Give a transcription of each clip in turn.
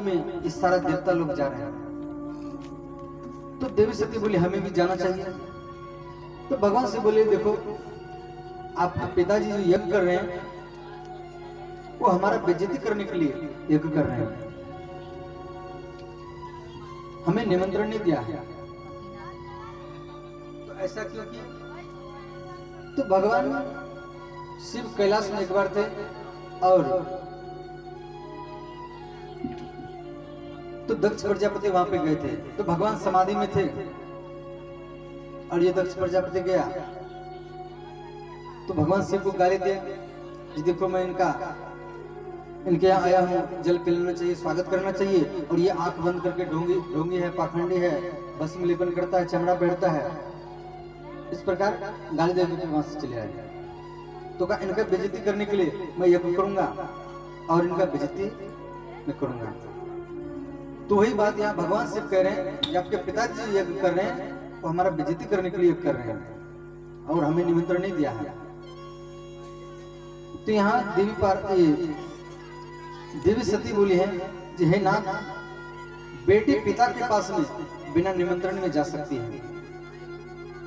में इस सारा देवता लोग जा रहे हैं। तो देवी सती बोली हमें भी जाना चाहिए। तो भगवान से बोले देखो आपके पिताजी जो यज्ञ कर रहे हैं वो हमारा बेइज्जती करने के लिए यज्ञ कर रहे हैं, हमें निमंत्रण नहीं दिया है। तो ऐसा क्यों किया? तो भगवान शिव कैलाश में एक बार थे और तो दक्ष प्रजापति वहां पे गए थे। तो भगवान समाधि में थे और ये दक्ष प्रजापति गया तो भगवान शिव को गाली दिया कि देखो मैं इनके यहाँ आया हूँ, जल पिलाना चाहिए, स्वागत करना चाहिए, और ये आंख बंद करके ढोंगी है, पाखंडी है, भस्म लेपन करता है, चमड़ा पहनता है। इस प्रकार गाली देकर के वहां से चले आए। तो कहा इनका बेइज्जती करने के लिए मैं यज्ञ करूंगा और इनका बेइज्जती मैं करूंगा। तो वही बात यहाँ भगवान शिव कह रहे हैं कि आपके पिताजी यज्ञ कर रहे हैं वो हमारा बेइज्जती करने के लिए यज्ञ कर रहे हैं और हमें निमंत्रण नहीं दिया है। तो यहाँ देवी सती बोली है कि हे नाथ, बेटी पिता के पास में बिना निमंत्रण में जा सकती है,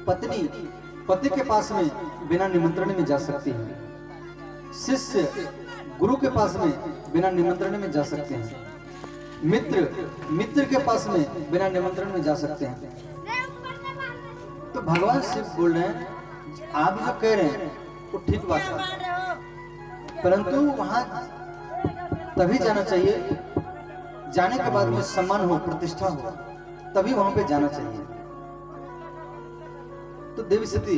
पत्नी पति के पास में बिना निमंत्रण में जा सकती है, शिष्य गुरु के पास में बिना निमंत्रण में जा सकते हैं, मित्र के पास में बिना निमंत्रण में जा सकते हैं। तो भगवान शिव बोल रहे हैं आप जो कह रहे हैं वो ठीक बात है, परंतु वहां तभी जाना चाहिए, जाने के बाद में सम्मान हो, प्रतिष्ठा हो, तभी वहां पे जाना चाहिए। तो देवी सती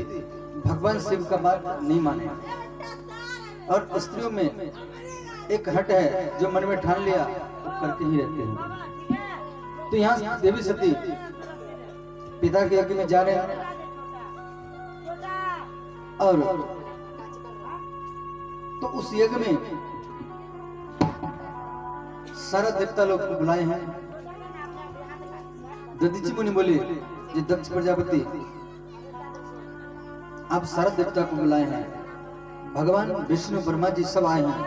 भगवान शिव का बात नहीं माने और स्त्रियों में एक हट है जो मन में ठान लिया तो करके ही रहते हैं। तो यहाँ देवी सती पिता के यज्ञ में जा रहे हैं और तो उस यज्ञ में सारा देवता लोग को बुलाए हैं। दधीचि मुनि बोले ये दक्ष प्रजापति आप सारा देवता को बुलाए हैं, भगवान विष्णु ब्रह्मा जी सब आए हैं,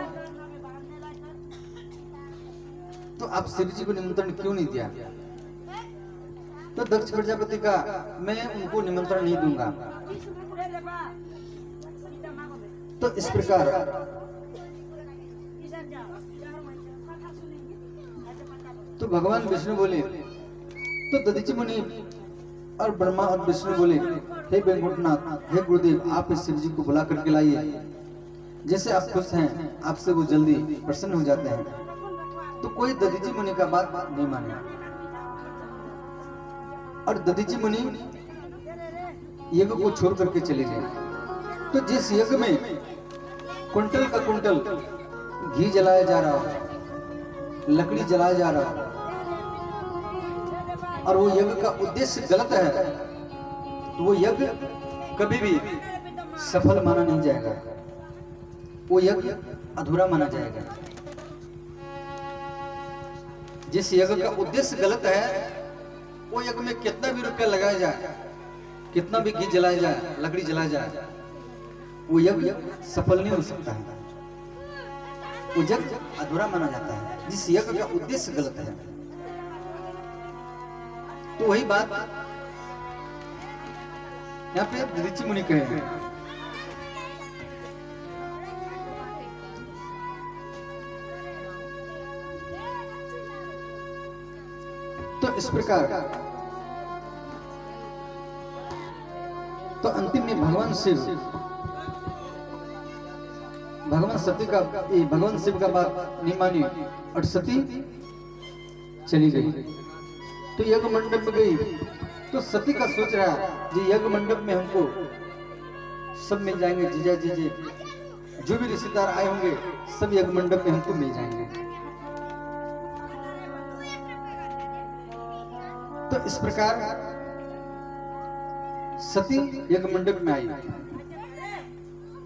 तो आप शिव जी को निमंत्रण क्यों नहीं दिया? तो दक्ष प्रजापति का मैं उनको निमंत्रण नहीं दूंगा। तो इस प्रकार तो भगवान विष्णु बोले, तो दधीचि मुनि और ब्रह्मा और विष्णु बोले हे वैकुंठनाथ, हे गुरुदेव, आप इस शिव जी को बुला करके लाइए, जैसे आप खुश हैं आपसे वो जल्दी प्रसन्न हो जाते हैं। तो कोई दधीचि मुनि का बात नहीं माने और दधीचि मुनि यज्ञ को छोड़ करके चले गए। तो जिस यज्ञ में कुंटल का कुंटल घी जलाया जा रहा हो, लकड़ी जलाया जा रहा हो और वो यज्ञ का उद्देश्य गलत है, तो वो यज्ञ कभी भी सफल माना नहीं जाएगा, वो यज्ञ अधूरा माना जाएगा। जिस यज्ञ का उद्देश्य गलत है वो यज्ञ में कितना भी रुपया लगाया जाए, कितना भी घी जलाया जाए, लकड़ी जलाया जाए, वो यज्ञ सफल नहीं हो सकता है, वो यज्ञ अधूरा माना जाता है जिस यज्ञ का उद्देश्य गलत है। तो वही बात यहाँ पे दधीचि मुनि कहे हैं। तो इस प्रकार तो अंतिम में भगवान शिव का बात नहीं मानी और सती चली गई। तो यज्ञ मंडप में गई तो सती का सोच रहा जी यज्ञ मंडप में हमको सब मिल जाएंगे, जीजा जीजे जो भी रिश्तेदार आए होंगे सब यज्ञ मंडप में हमको मिल जाएंगे। तो इस प्रकार सती यज्ञ मंडप में आई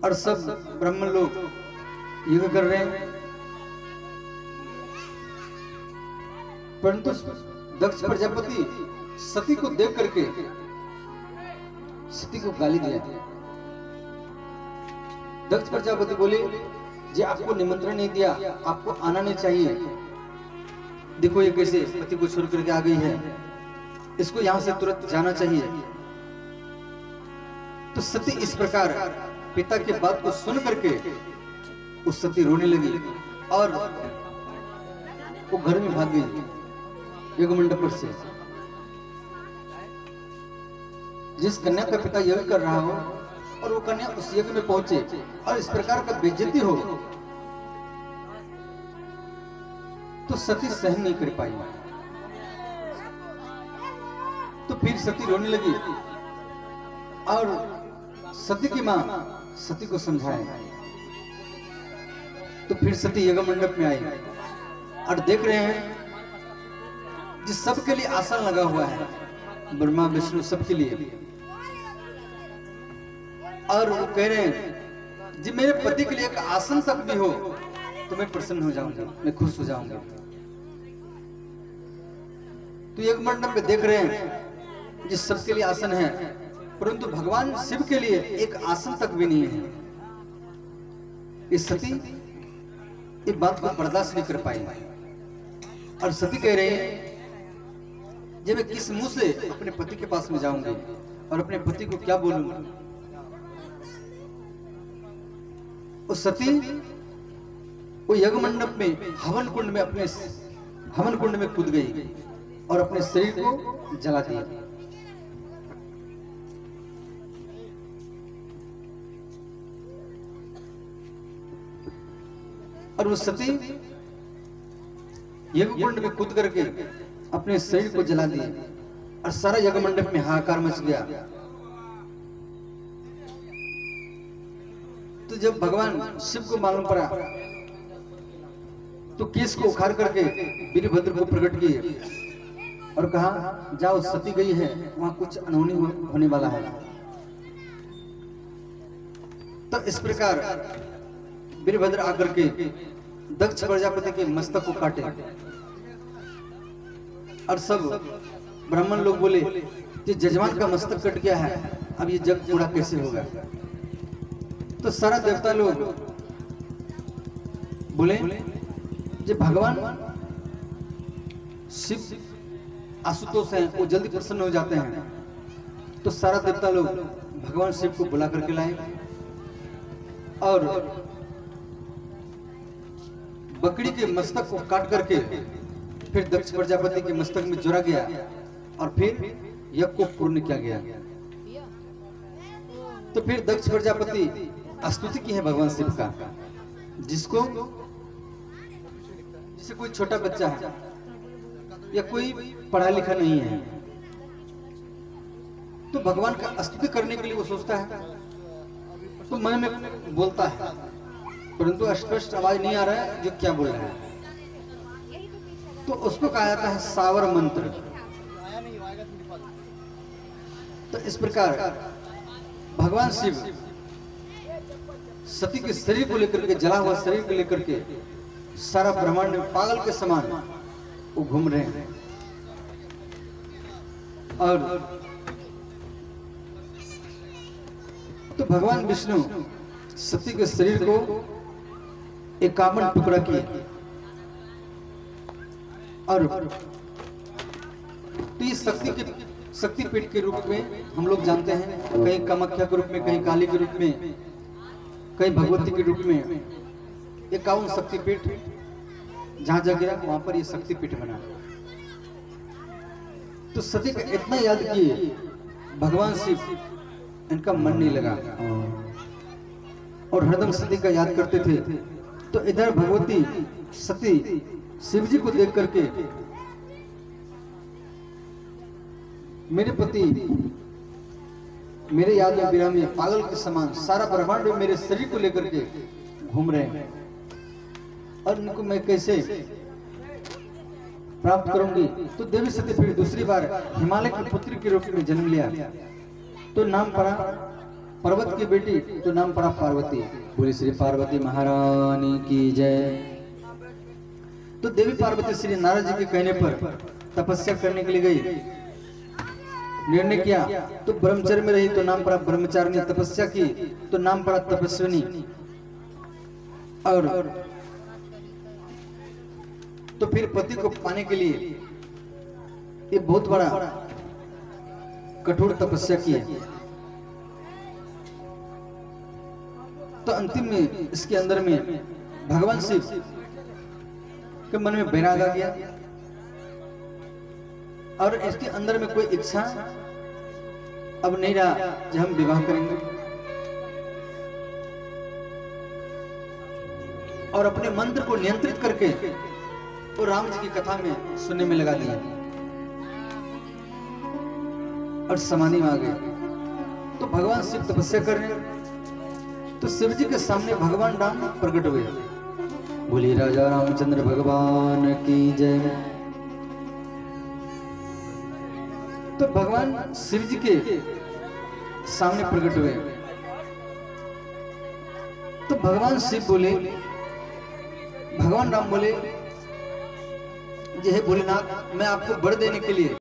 और सब ब्राह्मण लोग यज्ञ कर रहे हैं, परंतु दक्ष प्रजापति सती को देख करके सती को गाली दिया। दक्ष प्रजापति बोले जी आपको निमंत्रण नहीं दिया, आपको आना नहीं चाहिए, देखो ये कैसे पति को छोड़ करके आ गई है, इसको यहां से तुरंत जाना चाहिए। तो सती इस प्रकार पिता की बात को सुन करके उस सती रोने लगी और वो घर में भाग गई यज्ञ मंडप पर से। जिस कन्या का पिता यज्ञ कर रहा हो और वो कन्या उस यज्ञ में पहुंचे और इस प्रकार का बेइज्जती हो, तो सती सहन नहीं कर पाई। तो फिर सती रोने लगी और सती की मां सती को समझाए। तो फिर सती यज्ञ मंडप में आई और देख रहे हैं जिस सबके लिए आसन लगा हुआ है, ब्रह्मा विष्णु सबके लिए, और वो कह रहे हैं जी मेरे पति के लिए एक आसन तक भी हो तो मैं प्रसन्न हो जाऊंगा, मैं खुश हो जाऊंगा। तो यज्ञ मंडप में देख रहे हैं जिस सबके लिए आसन है, परंतु भगवान शिव के लिए एक आसन तक भी नहीं है। इस सती इस बात को बर्दाश्त नहीं कर पाई और सती कह रही है जब मैं किस मुंह से अपने पति के पास में जाऊंगी और अपने पति को क्या बोलूंगा। उस सती वो यज्ञ मंडप में हवन कुंड में अपने हवन कुंड में कूद गई और अपने शरीर को जला दिया। और वो सती यज्ञ कुंड में कूद करके अपने शरीर को जला दिया और सारा यज्ञ मंडप में हाहाकार मच गया। तो जब भगवान शिव को मालूम पड़ा तो केस को उखाड़ करके वीरभद्र को प्रकट किए और कहा जाओ सती गई है, वहां कुछ अनहोनी होने वाला है। तो इस प्रकार वीरभद्र आकर के दक्ष प्रजापति के मस्तक को काटे और सब ब्राह्मण लोग बोले कि जजमान का मस्तक कट गया है, अब ये जग पूरा कैसे होगा। तो सारा देवता लोग बोले जो भगवान शिव आशुतोष हैं वो जल्दी प्रसन्न हो जाते हैं। तो सारा देवता लोग भगवान शिव को बुला करके लाए और बकरी के मस्तक को काट करके फिर दक्ष प्रजापति के मस्तक में जोड़ा गया और फिर यज्ञ को पूर्ण किया गया। तो फिर दक्ष प्रजापति स्तुति की है भगवान शिव का, जिसको जैसे कोई छोटा बच्चा है या कोई पढ़ा लिखा नहीं है तो भगवान का स्तुति करने के लिए वो सोचता है तो मन में बोलता है, परंतु स्पष्ट आवाज नहीं आ रहा है जो क्या बोल रहा है। तो उसको कहा जाता है सावर मंत्र। तो इस प्रकार भगवान शिव सती के शरीर को लेकर के, जला हुआ शरीर को लेकर के सारा ब्रह्मांड में पागल के समान वो घूम रहे हैं। और तो भगवान विष्णु सती के शरीर को 51 टुकड़ा किए और तो ये शक्तिपीठ के रूप में हम लोग जानते हैं, कहीं कामाख्या के रूप में, कहीं काली के रूप में, कहीं भगवती के रूप में। 51 शक्तिपीठ जहां जगह गिरा वहां पर ये शक्तिपीठ बना। तो सती का इतना याद किए भगवान शिव, इनका मन नहीं लगा और हरदम सती का याद करते थे। तो इधर भगवती सती शिव जी को देख करके मेरे पति मेरे याद में विरह में पागल के समान सारा ब्रह्मांड में मेरे शरीर को लेकर के घूम रहे हैं और इनको मैं कैसे प्राप्त करूंगी। तो देवी सती फिर दूसरी बार हिमालय के पुत्री के रूप में जन्म लिया। तो नाम पड़ा पर्वत की बेटी, तो नाम पड़ा पार्वती। पूरी श्री पार्वती महारानी की जय। तो देवी पार्वती श्री नारद जी के कहने पर तपस्या करने के लिए गई, निर्णय किया तो ब्रह्मचर्य में रही तो नाम पड़ा ब्रह्मचारिणी, तपस्या की तो नाम पड़ा तपस्विनी। और तो फिर पति को पाने के लिए ये बहुत बड़ा कठोर तपस्या की है। तो अंतिम में इसके अंदर में भगवान शिव के मन में वैराग आ गया और इसके अंदर में कोई इच्छा अब नहीं रहा जो हम विवाह करेंगे, और अपने मंत्र को नियंत्रित करके वो राम जी की कथा में सुनने में लगा दिया और समाधि में आ गए। तो भगवान शिव तपस्या कर रहे हैं, तो शिव जी के सामने भगवान राम प्रकट हुए। बोलिए राजा रामचंद्र भगवान की जय। तो भगवान शिव जी के सामने प्रकट हुए। तो भगवान शिव बोले, भगवान राम बोले, जय भोलेनाथ, मैं आपको वर देने के लिए